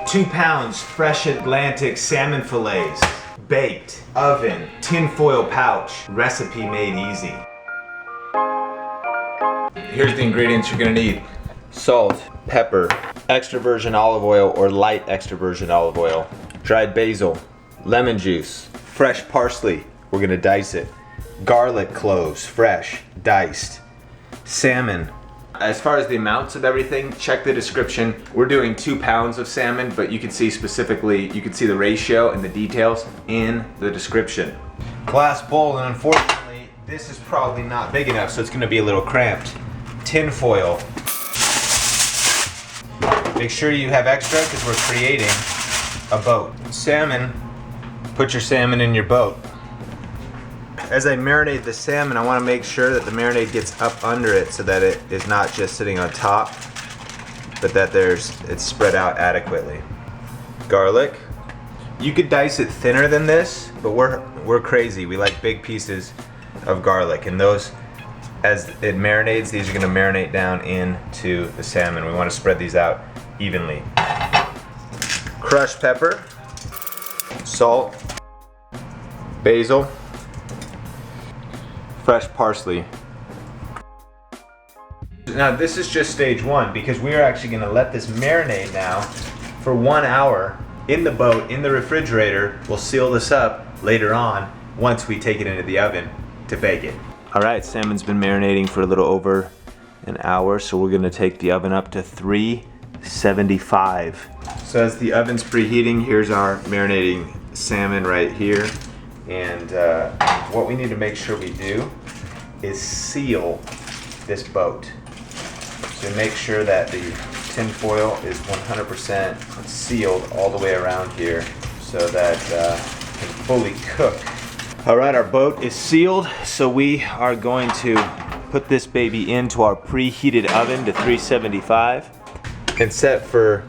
2 pounds fresh Atlantic salmon fillets, baked, oven, tinfoil pouch, recipe made easy. Here's the ingredients you're gonna need. Salt, pepper, extra virgin olive oil or light extra virgin olive oil, dried basil, lemon juice, fresh parsley, we're gonna dice it, garlic cloves, fresh, diced, salmon. As far as the amounts of everything, check the description. We're doing 2 pounds of salmon, but you can see specifically, you can see the ratio and the details in the description. Glass bowl, and unfortunately, this is probably not big enough, so it's gonna be a little cramped. Tin foil. Make sure you have extra because we're creating a boat. Salmon, put your salmon in your boat. As I marinate the salmon, I want to make sure that the marinade gets up under it so that it is not just sitting on top, but that it's spread out adequately. Garlic. You could dice it thinner than this, but we're crazy. We like big pieces of garlic, and those, as it marinades, these are going to marinate down into the salmon. We want to spread these out evenly. Crushed pepper, salt, basil, fresh parsley. Now this is just stage one because we are actually going to let this marinate now for 1 hour in the boat, in the refrigerator. We'll seal this up later on once we take it into the oven to bake it. Alright, salmon's been marinating for a little over an hour, so we're going to take the oven up to 375. So as the oven's preheating, here's our marinating salmon right here. And what we need to make sure we do is seal this boat. So make sure that the tin foil is 100% sealed all the way around here so that it can fully cook. Alright, our boat is sealed, so we are going to put this baby into our preheated oven to 375 and set for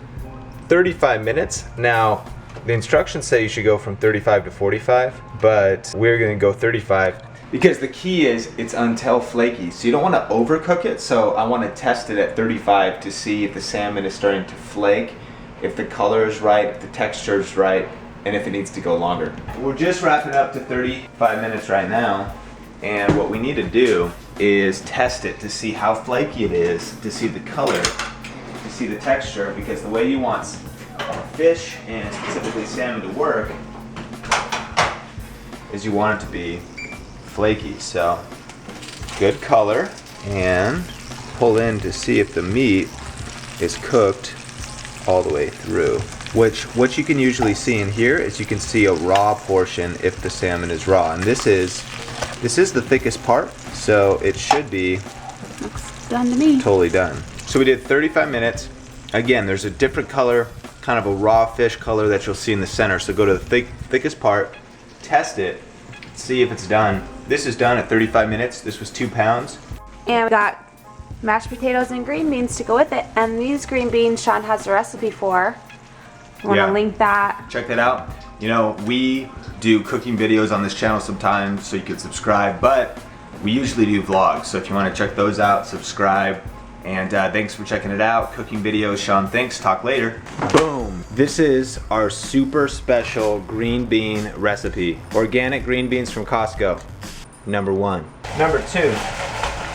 35 minutes. Now, the instructions say you should go from 35 to 45, but we're gonna go 35 because the key is it's until flaky. So you don't wanna overcook it, so I wanna test it at 35 to see if the salmon is starting to flake, if the color is right, if the texture is right, and if it needs to go longer. We're just wrapping up to 35 minutes right now, and what we need to do is test it to see how flaky it is, to see the color, to see the texture, because the way you want fish, and specifically salmon, to work is you want it to be flaky. So good color, and pull in to see if the meat is cooked all the way through. What you can usually see in here is you can see a raw portion if the salmon is raw, and this is the thickest part, so it should be looks done to me. Totally done. So we did 35 minutes. Again, there's a different color, kind of a raw fish color that you'll see in the center. So go to the thickest part, test it, see if it's done. This is done at 35 minutes. This was 2 pounds. And we got mashed potatoes and green beans to go with it. And these green beans Sean has a recipe for. I want to link that. Check that out. You know, we do cooking videos on this channel sometimes, so you can subscribe, but we usually do vlogs. So if you want to check those out, subscribe. And thanks for checking it out. Cooking videos, Sean, thanks. Talk later. Boom. This is our super special green bean recipe. Organic green beans from Costco. Number 1. Number 2.